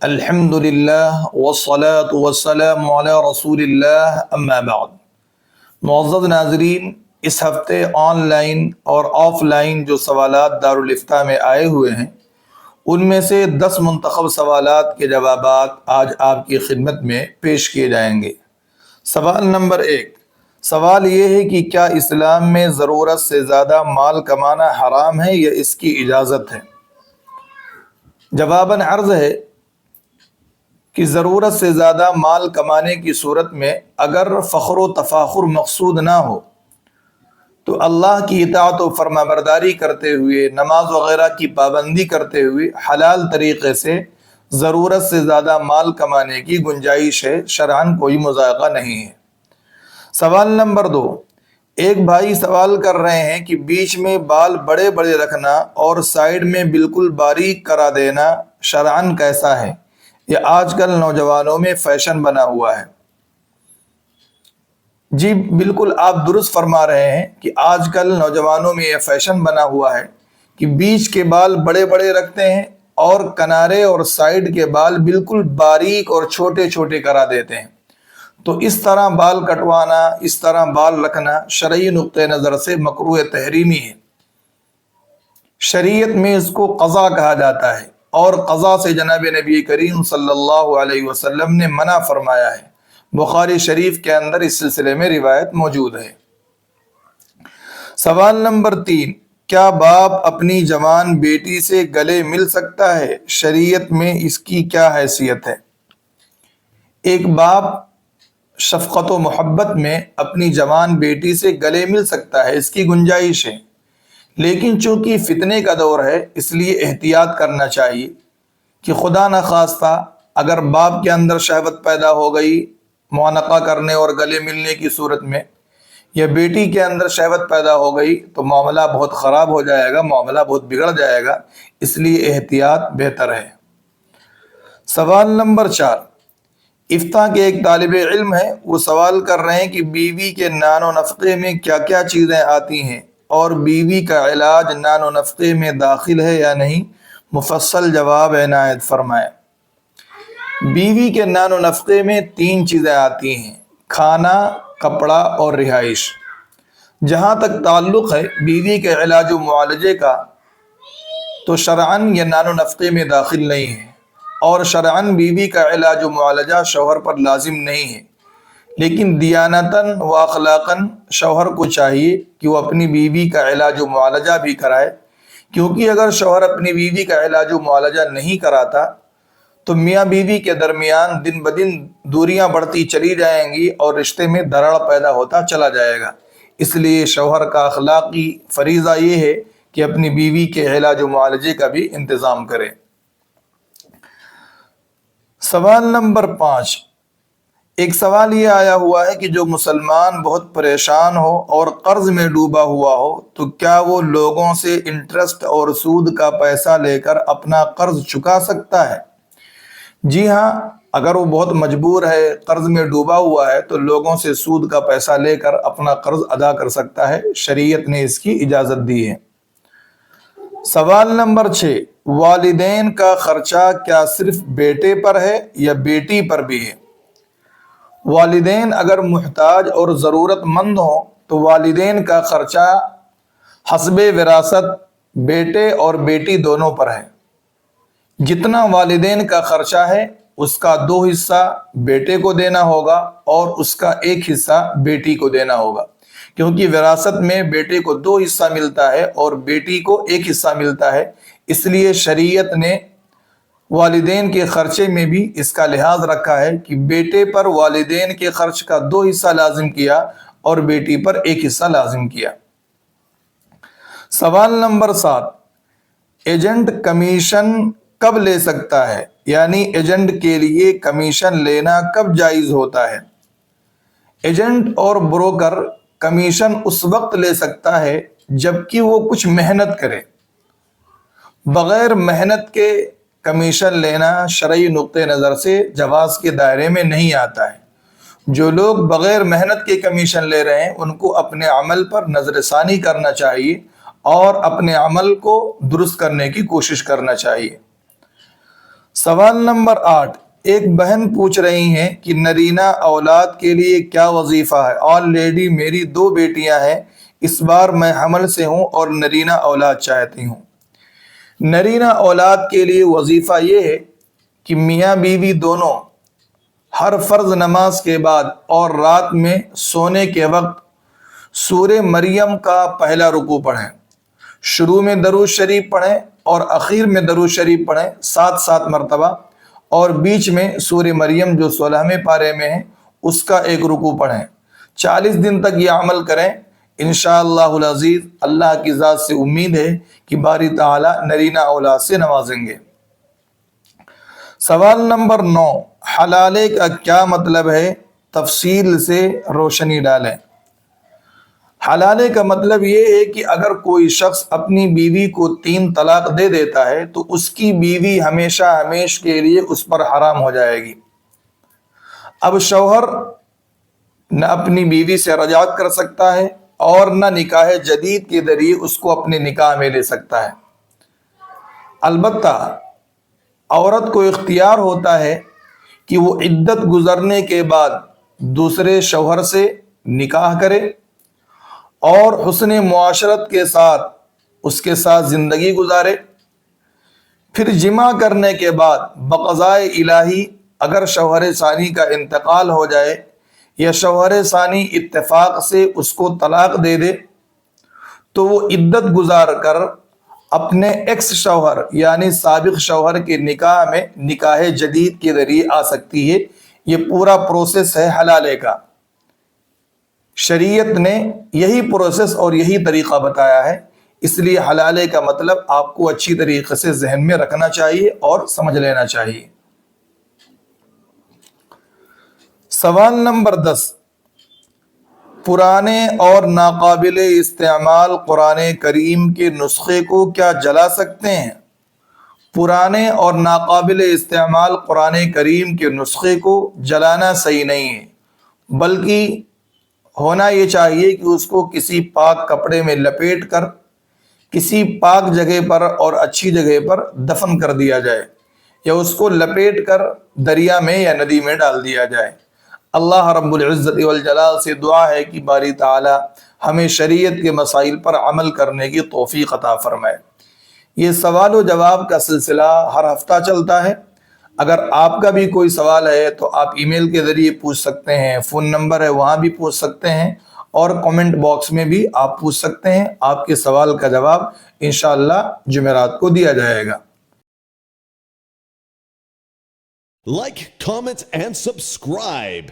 الحمد للہ والصلاة والسلام علی رسول اللہ اما بعد۔ معزز ناظرین، اس ہفتے آن لائن اور آف لائن جو سوالات دارالافتاء میں آئے ہوئے ہیں ان میں سے 10 منتخب سوالات کے جوابات آج آپ کی خدمت میں پیش کیے جائیں گے۔ سوال نمبر 1، سوال یہ ہے کہ کیا اسلام میں ضرورت سے زیادہ مال کمانا حرام ہے یا اس کی اجازت ہے؟ جواباً عرض ہے کہ ضرورت سے زیادہ مال کمانے کی صورت میں اگر فخر و تفاخر مقصود نہ ہو تو اللہ کی اطاعت و فرما برداری کرتے ہوئے، نماز وغیرہ کی پابندی کرتے ہوئے حلال طریقے سے ضرورت سے زیادہ مال کمانے کی گنجائش ہے، شرعاً کوئی مضائقہ نہیں ہے۔ سوال نمبر 2، ایک بھائی سوال کر رہے ہیں کہ بیچ میں بال بڑے بڑے رکھنا اور سائیڈ میں بالکل باریک کرا دینا شرعاً کیسا ہے؟ یہ آج کل نوجوانوں میں فیشن بنا ہوا ہے۔ جی بالکل آپ درست فرما رہے ہیں کہ آج کل نوجوانوں میں یہ فیشن بنا ہوا ہے کہ بیچ کے بال بڑے بڑے رکھتے ہیں اور کنارے اور سائیڈ کے بال بالکل باریک اور چھوٹے چھوٹے کرا دیتے ہیں۔ تو اس طرح بال کٹوانا، اس طرح بال رکھنا شرعی نقطہ نظر سے مکروہ تحریمی ہے۔ شریعت میں اس کو قضا کہا جاتا ہے اور قضا سے جناب نبی کریم صلی اللہ علیہ وسلم نے منع فرمایا ہے۔ بخاری شریف کے اندر اس سلسلے میں روایت موجود ہے۔ سوال نمبر 3، کیا باپ اپنی جوان بیٹی سے گلے مل سکتا ہے؟ شریعت میں اس کی کیا حیثیت ہے؟ ایک باپ شفقت و محبت میں اپنی جوان بیٹی سے گلے مل سکتا ہے، اس کی گنجائش ہے، لیکن چونکہ فتنے کا دور ہے اس لیے احتیاط کرنا چاہیے کہ خدا نخواستہ اگر باپ کے اندر شہوت پیدا ہو گئی معانقہ کرنے اور گلے ملنے کی صورت میں، یا بیٹی کے اندر شہوت پیدا ہو گئی تو معاملہ بہت خراب ہو جائے گا، معاملہ بہت بگڑ جائے گا، اس لیے احتیاط بہتر ہے۔ سوال نمبر 4، افتاء کے ایک طالب علم ہے، وہ سوال کر رہے ہیں کہ بیوی کے نان و نفقے میں کیا کیا چیزیں آتی ہیں اور بیوی کا علاج نان و نفقے میں داخل ہے یا نہیں؟ مفصل جواب عنایت فرمائیں۔ بیوی کے نان و نفقے میں 3 چیزیں آتی ہیں، کھانا، کپڑا اور رہائش۔ جہاں تک تعلق ہے بیوی کے علاج و معالجے کا تو شرعاً یہ نان و نفقے میں داخل نہیں ہے، اور شرعاً بیوی کا علاج و معالجہ شوہر پر لازم نہیں ہے، لیکن دیانتاً و اخلاقاً شوہر کو چاہیے کہ وہ اپنی بیوی کا علاج و معالجہ بھی کرائے، کیونکہ اگر شوہر اپنی بیوی کا علاج و معالجہ نہیں کراتا تو میاں بیوی کے درمیان دن بدن دوریاں بڑھتی چلی جائیں گی اور رشتے میں دراڑ پیدا ہوتا چلا جائے گا۔ اس لیے شوہر کا اخلاقی فریضہ یہ ہے کہ اپنی بیوی کے علاج و معالجے کا بھی انتظام کرے۔ سوال نمبر 5، ایک سوال یہ آیا ہوا ہے کہ جو مسلمان بہت پریشان ہو اور قرض میں ڈوبا ہوا ہو تو کیا وہ لوگوں سے انٹرسٹ اور سود کا پیسہ لے کر اپنا قرض چکا سکتا ہے؟ جی ہاں، اگر وہ بہت مجبور ہے، قرض میں ڈوبا ہوا ہے تو لوگوں سے سود کا پیسہ لے کر اپنا قرض ادا کر سکتا ہے، شریعت نے اس کی اجازت دی ہے۔ سوال نمبر 6، والدین کا خرچہ کیا صرف بیٹے پر ہے یا بیٹی پر بھی ہے؟ والدین اگر محتاج اور ضرورت مند ہوں تو والدین کا خرچہ حسب وراثت بیٹے اور بیٹی دونوں پر ہے۔ جتنا والدین کا خرچہ ہے اس کا 2 حصہ بیٹے کو دینا ہوگا اور اس کا 1 حصہ بیٹی کو دینا ہوگا، کیونکہ وراثت میں بیٹے کو 2 حصہ ملتا ہے اور بیٹی کو 1 حصہ ملتا ہے، اس لیے شریعت نے والدین کے خرچے میں بھی اس کا لحاظ رکھا ہے کہ بیٹے پر والدین کے خرچ کا 2 حصہ لازم کیا اور بیٹی پر 1 حصہ لازم کیا۔ سوال نمبر 7، ایجنٹ کمیشن کب لے سکتا ہے؟ یعنی ایجنٹ کے لیے کمیشن لینا کب جائز ہوتا ہے؟ ایجنٹ اور بروکر کمیشن اس وقت لے سکتا ہے جبکہ وہ کچھ محنت کرے۔ بغیر محنت کے کمیشن لینا شرعی نقطہ نظر سے جواز کے دائرے میں نہیں آتا ہے۔ جو لوگ بغیر محنت کے کمیشن لے رہے ہیں ان کو اپنے عمل پر نظر ثانی کرنا چاہیے اور اپنے عمل کو درست کرنے کی کوشش کرنا چاہیے۔ سوال نمبر 8، ایک بہن پوچھ رہی ہیں کہ نرینہ اولاد کے لیے کیا وظیفہ ہے؟ آلریڈی میری 2 بیٹیاں ہیں، اس بار میں حمل سے ہوں اور نرینہ اولاد چاہتی ہوں۔ نرینہ اولاد کے لیے وظیفہ یہ ہے کہ میاں بیوی دونوں ہر فرض نماز کے بعد اور رات میں سونے کے وقت سورہ مریم کا پہلا رکوع پڑھیں، شروع میں درود شریف پڑھیں اور اخیر میں درود شریف پڑھیں 7 مرتبہ، اور بیچ میں سورہ مریم جو 16ویں پارے میں ہے اس کا ایک رکوع پڑھیں۔ 40 دن تک یہ عمل کریں، انشاءاللہ العزیز اللہ کی ذات سے امید ہے کہ باری تعالی نرینہ اولاد سے نوازیں گے۔ سوال نمبر 9، حلالے کا کیا مطلب ہے؟ تفصیل سے روشنی ڈالیں۔ حلالے کا مطلب یہ ہے کہ اگر کوئی شخص اپنی بیوی کو 3 طلاق دے دیتا ہے تو اس کی بیوی ہمیشہ ہمیش کے لیے اس پر حرام ہو جائے گی۔ اب شوہر نہ اپنی بیوی سے رجعت کر سکتا ہے اور نہ نکاح جدید کے ذریعے اس کو اپنے نکاح میں لے سکتا ہے۔ البتہ عورت کو اختیار ہوتا ہے کہ وہ عدت گزرنے کے بعد دوسرے شوہر سے نکاح کرے اور حسن معاشرت کے ساتھ اس کے ساتھ زندگی گزارے، پھر جمع کرنے کے بعد بقضائے الہی اگر شوہر ثانی کا انتقال ہو جائے یا شوہر ثانی اتفاق سے اس کو طلاق دے دے تو وہ عدت گزار کر اپنے ایکس شوہر یعنی سابق شوہر کے نکاح میں نکاح جدید کے ذریعے آ سکتی ہے۔ یہ پورا پروسیس ہے حلالے کا۔ شریعت نے یہی پروسیس اور یہی طریقہ بتایا ہے، اس لیے حلالے کا مطلب آپ کو اچھی طریقے سے ذہن میں رکھنا چاہیے اور سمجھ لینا چاہیے۔ سوال نمبر 10، پرانے اور ناقابل استعمال قرآن کریم کے نسخے کو کیا جلا سکتے ہیں؟ پرانے اور ناقابل استعمال قرآن کریم کے نسخے کو جلانا صحیح نہیں ہے، بلکہ ہونا یہ چاہیے کہ اس کو کسی پاک کپڑے میں لپیٹ کر کسی پاک جگہ پر اور اچھی جگہ پر دفن کر دیا جائے، یا اس کو لپیٹ کر دریا میں یا ندی میں ڈال دیا جائے۔ اللہ رب العزت والجلال سے دعا ہے کہ باری تعالی ہمیں شریعت کے مسائل پر عمل کرنے کی توفیق عطا فرمائے۔ یہ سوال و جواب کا سلسلہ ہر ہفتہ چلتا ہے۔ اگر آپ کا بھی کوئی سوال ہے تو آپ ای میل کے ذریعے پوچھ سکتے ہیں، فون نمبر ہے وہاں بھی پوچھ سکتے ہیں، اور کمنٹ باکس میں بھی آپ پوچھ سکتے ہیں۔ آپ کے سوال کا جواب انشاءاللہ جمعرات کو دیا جائے گا۔ Like, comment, and subscribe.